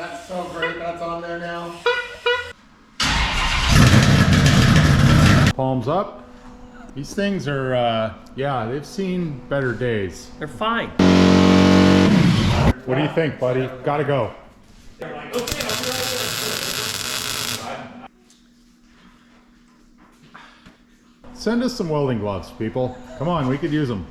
That's so great that's on there now. Palms up. These things are, yeah, they've seen better days. They're fine. What do you think, buddy? Gotta go. Send us some welding gloves, people. Come on, we could use them.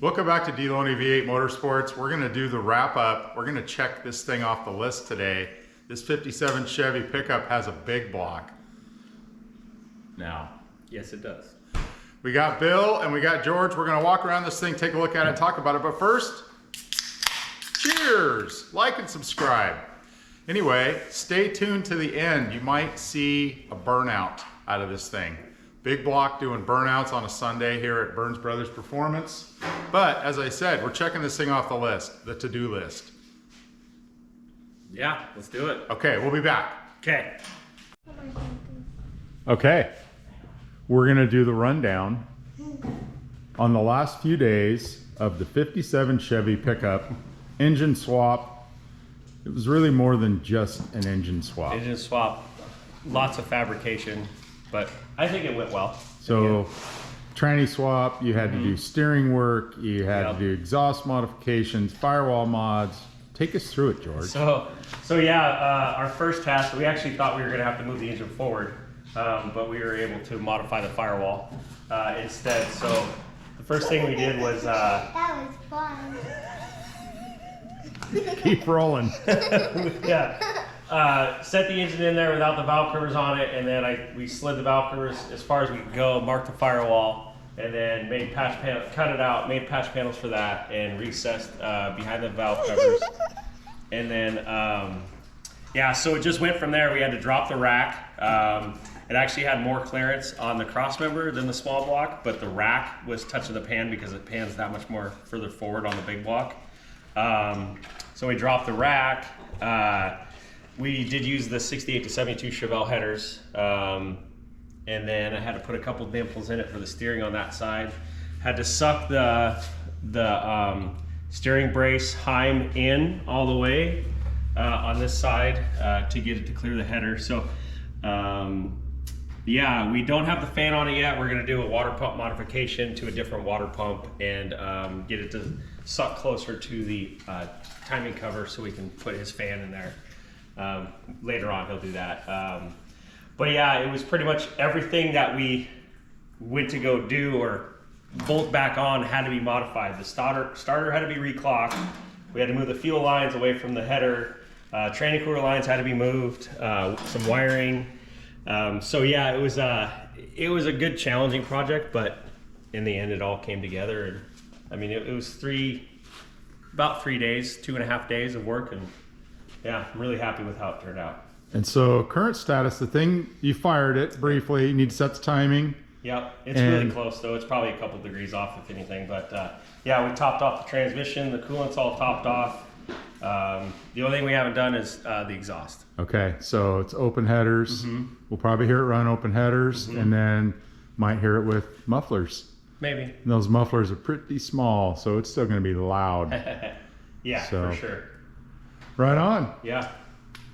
Welcome back to DeLoney V8 Motorsports. We're gonna do the wrap up. We're gonna check this thing off the list today. This 57 Chevy pickup has a big block. Now. Yes, it does. We got Bill and we got George. We're gonna walk around this thing, take a look at it, and talk about it. But first, cheers! Like and subscribe. Anyway, stay tuned to the end. You might see a burnout out of this thing. Big block doing burnouts on a Sunday here at Burns Brothers Performance. But as I said, we're checking this thing off the list, the to-do list. Yeah, let's do it. Okay, we'll be back. Okay. Okay, we're gonna do the rundown on the last few days of the 57 Chevy pickup engine swap. It was really more than just an engine swap. Engine swap, lots of fabrication, but I think it went well. So, tranny swap, you had to do steering work, you had to do exhaust modifications, firewall mods. Take us through it, George. So yeah, our first task, we actually thought we were gonna have to move the engine forward, but we were able to modify the firewall instead. So the first thing we did was... that was fun. Keep rolling. Yeah. Set the engine in there without the valve covers on it, and then we slid the valve covers as far as we could go, marked the firewall, and then made patch panel, cut it out, made patch panels for that, and recessed behind the valve covers. And then, yeah, so it just went from there. We had to drop the rack. It actually had more clearance on the cross member than the small block, but the rack was touching the pan because it pans that much more further forward on the big block. So we dropped the rack. We did use the 68 to 72 Chevelle headers, and then I had to put a couple dimples in it for the steering on that side. Had to suck the steering brace Heim in all the way on this side to get it to clear the header. So yeah, we don't have the fan on it yet. We're gonna do a water pump modification to a different water pump and get it to suck closer to the timing cover so we can put his fan in there. Later on he'll do that. But yeah, it was pretty much everything that we went to go do or bolt back on had to be modified. The starter had to be reclocked. We had to move the fuel lines away from the header. Tranny cooler lines had to be moved. Some wiring. So yeah, it was a good challenging project, but in the end it all came together. And I mean, it was about 3 days, 2.5 days of work, and yeah, I'm really happy with how it turned out. And so current status, the thing, you fired it briefly, you need to set the timing. Yep, it's really close though. It's probably a couple degrees off if anything, but yeah, we topped off the transmission, the coolant's all topped off. The only thing we haven't done is the exhaust. Okay, so it's open headers. We'll probably hear it run open headers, and then might hear it with mufflers. Maybe. And those mufflers are pretty small, so it's still gonna be loud. Yeah, So, for sure. Right on. Yeah.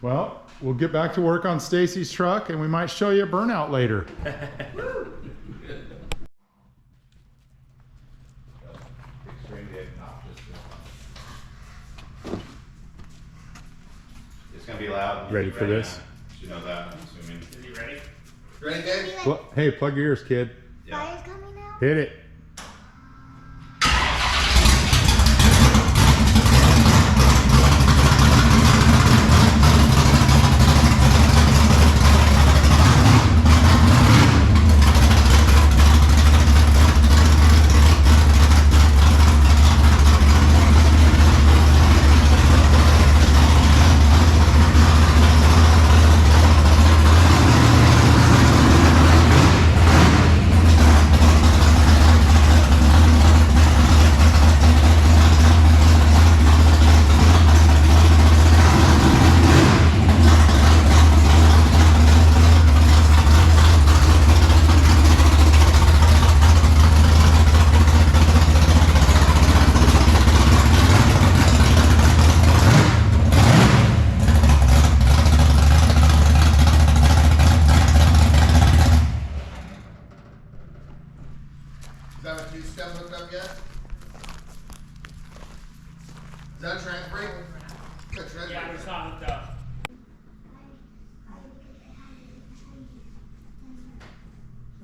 Well, we'll get back to work on Stacy's truck, and we might show you a burnout later. It's gonna be loud. Ready for this? You know that, I'm assuming. Is he ready? Ready, Dave? Hey, plug your ears, kid. Fire's coming out? Hit it.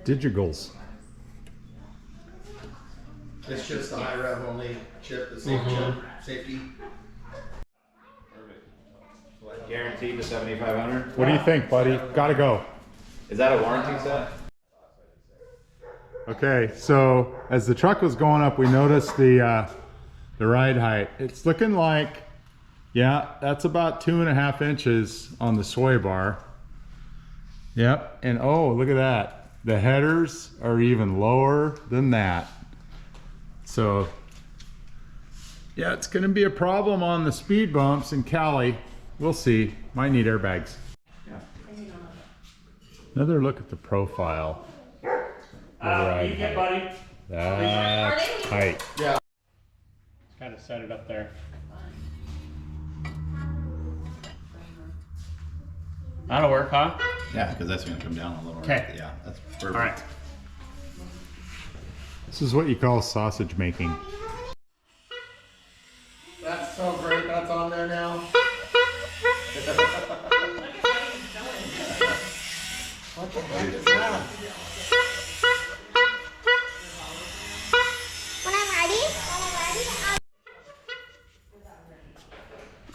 Digigals. It's just the high rev only chip, the same chip, safety. Guaranteed to 7,500. What do you think, buddy? Gotta go. Is that a warranty set? Okay, so as the truck was going up, we noticed the ride height. It's looking like, yeah, that's about 2.5 inches on the sway bar. Yep, and oh, look at that. The headers are even lower than that. So, yeah, it's gonna be a problem on the speed bumps in Cali. We'll see. Might need airbags. Another look at the profile. You get, buddy. That's tight. Yeah. Kind of set it up there. That'll work, huh? Yeah, because that's going to come down a little. Okay. Yeah, that's perfect. All right. This is what you call sausage making. That's so great, that's on there now. What the heck is that? When I'm ready,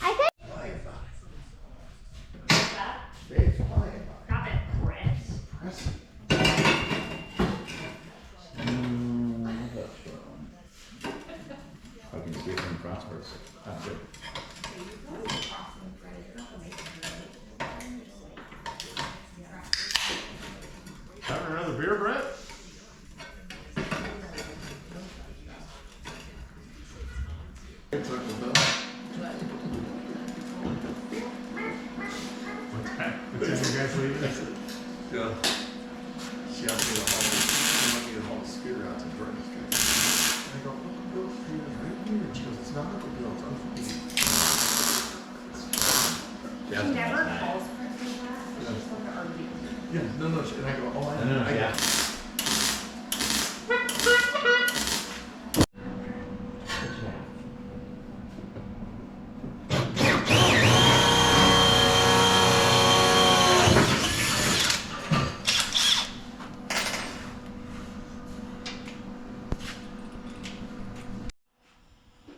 I could. Stop it, Chris. I can see it from prosperous. That's good. Having another beer, Brett? What's that? What's that you guys leaving? Yeah. She asked me to haul the scooter out to Burton's Street. And I go, oh, the street is right here. And she goes, it's not a big deal, it's unforgiving. She never calls for that. She's going to argue. Yeah, no, and I go, oh, I No, I yeah.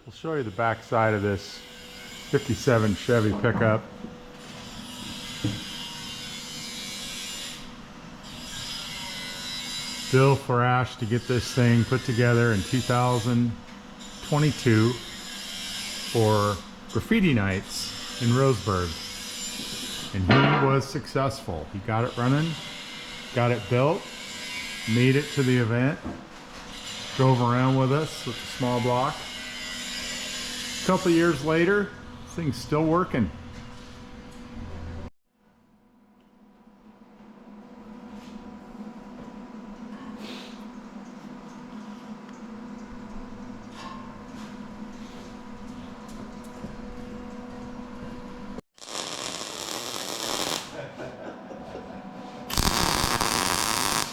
We'll show you the back side of this 57 Chevy pickup. Bill Farash to get this thing put together in 2022 for graffiti nights in Roseburg. And he was successful. He got it running, got it built, made it to the event, drove around with us with the small block. A couple years later, this thing's still working.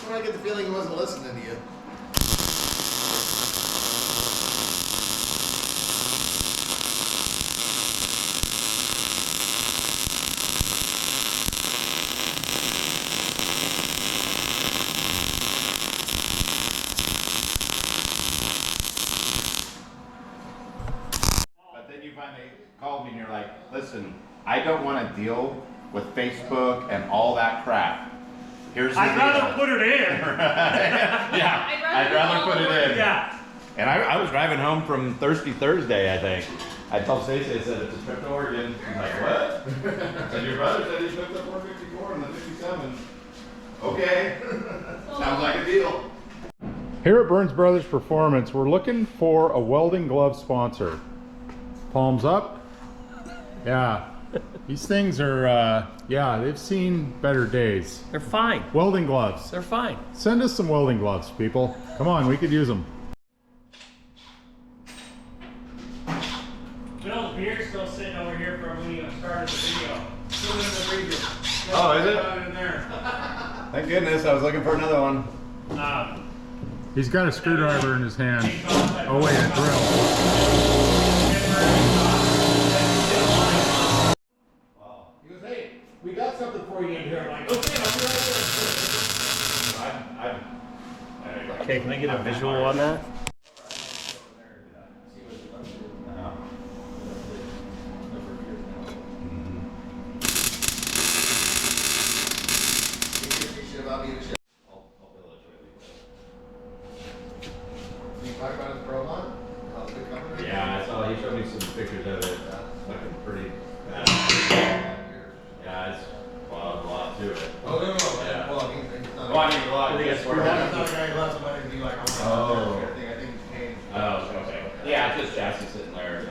When I get the feeling he wasn't listening to you. But then you finally called me and you're like, listen, I don't want to deal with Facebook and all that crap. Here's the I'd deal. rather put it in. Yeah, I'd rather put it in. Yeah. And I was driving home from Thursday, I think. I told Stacey, I said, it's a trip to Oregon. She's like, what? I said, your brother said he picked up 454 and the 57. Okay. Sounds like a deal. Here at Burns Brothers Performance, we're looking for a welding glove sponsor. Palms up. Yeah. These things are, yeah, they've seen better days. They're fine. Welding gloves. They're fine. Send us some welding gloves, people. Come on, we could use them. Bill's beer's still sitting over here from when you started the video. Still in the preview. Oh, is it? In there. Thank goodness, I was looking for another one. He's got a screwdriver in his hand. Oh wait, a drill. He goes, hey, we got something for you in here. I'm like, okay, I'll be right there. Okay, can I get a visual on that? Talk about his pro line? How the big company? Yeah, I saw. He showed me some pictures of it. Looking pretty. Yeah, it's a lot to it. Oh, no. Yeah. Well, he's not. Well, I mean, a lot. I think it's He's not a guy who loves somebody to be like, Oh. I think he's paid. Oh, okay. Yeah, it's just chassis sitting there.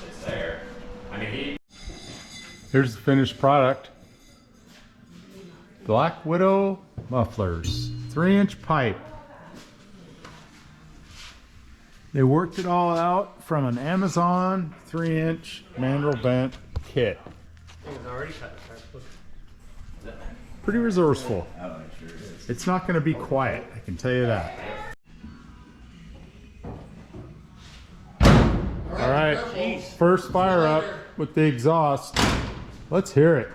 It's there. I mean, he. Here's the finished product. Black Widow mufflers, 3-inch pipe. They worked it all out from an Amazon 3-inch mandrel bent kit. It's already cut. Pretty resourceful. It's not going to be quiet, I can tell you that. All right, first fire up with the exhaust. Let's hear it.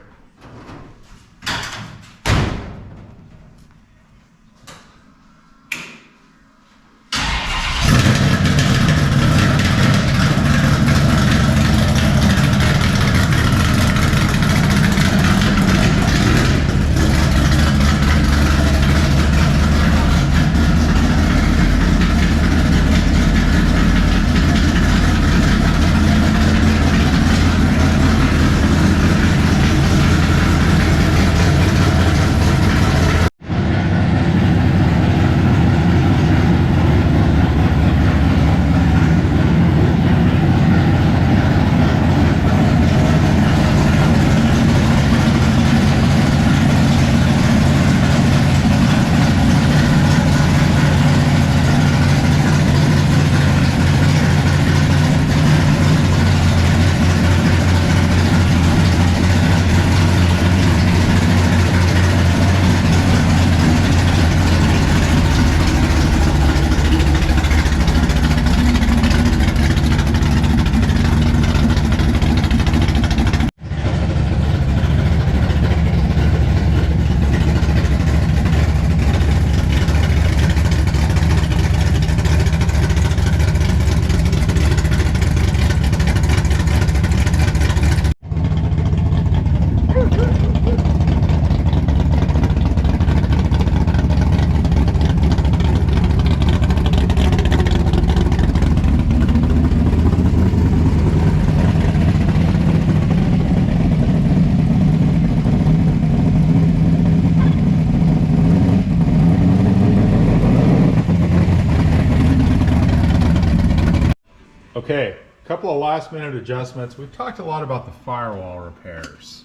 Okay, a couple of last minute adjustments. We've talked a lot about the firewall repairs.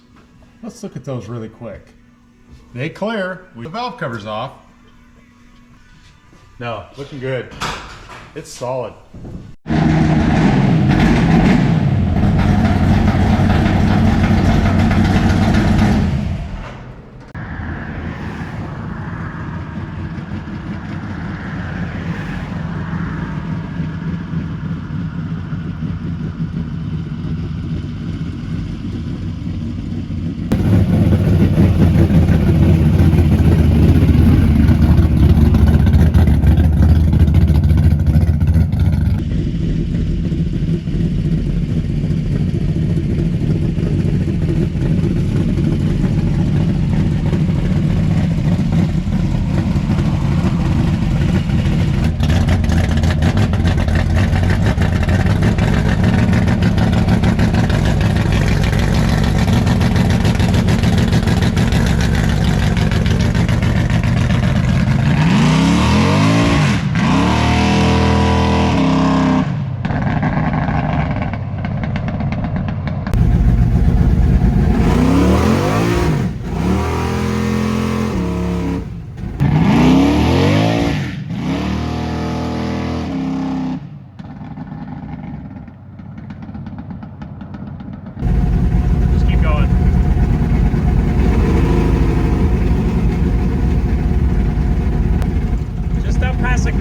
Let's look at those really quick. They clear. The valve cover's off. No, looking good. It's solid.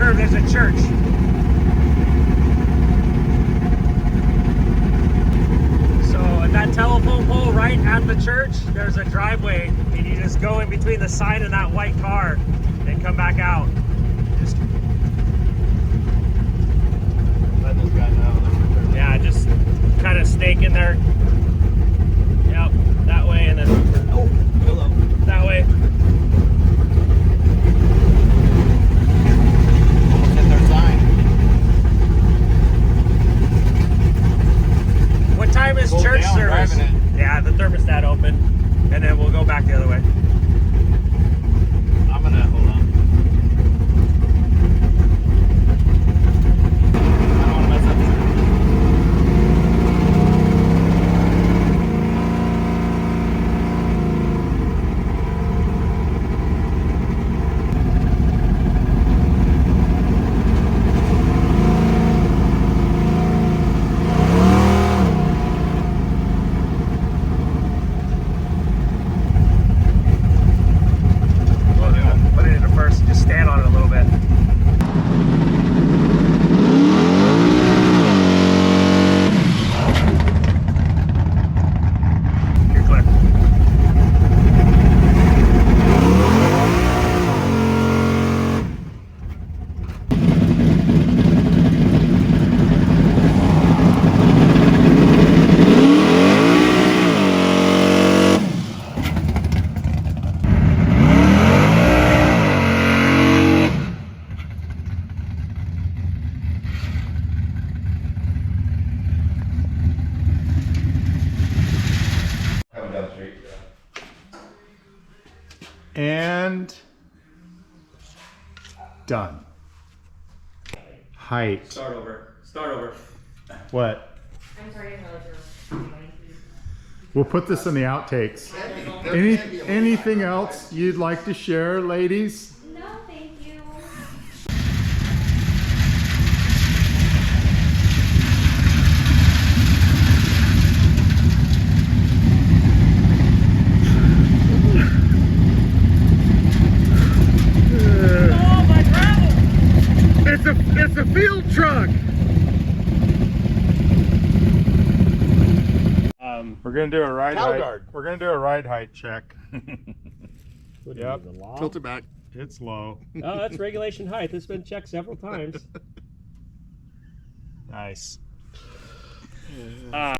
curve, there's a church. So at that telephone pole right right at the church, there's a driveway, and you just go in between the sign and that white car and come back out. Just, Let this guy know. yeah, just kind of snake in there. Yep, that way, and then Oh, hello. that way. Almost hit their sign. What time is Slow church down, service? driving it. Yeah, the thermostat open, and then we'll go back the other way. I'm gonna hold on. I don't want to mess up the Put it into first, just stand on it a little bit. You're clear. coming down the street. And done. Height. Start over. Start over. What? I'm sorry, I know you're. We'll put this in the outtakes. There Anything else you'd like to share, ladies? No, thank you. Oh, my gravel! It's a field truck. We're gonna do a ride Cow height. guard. We're gonna do a ride height check. Yep, Tilt it back. it's low. Oh, that's regulation height. It's been checked several times. Nice.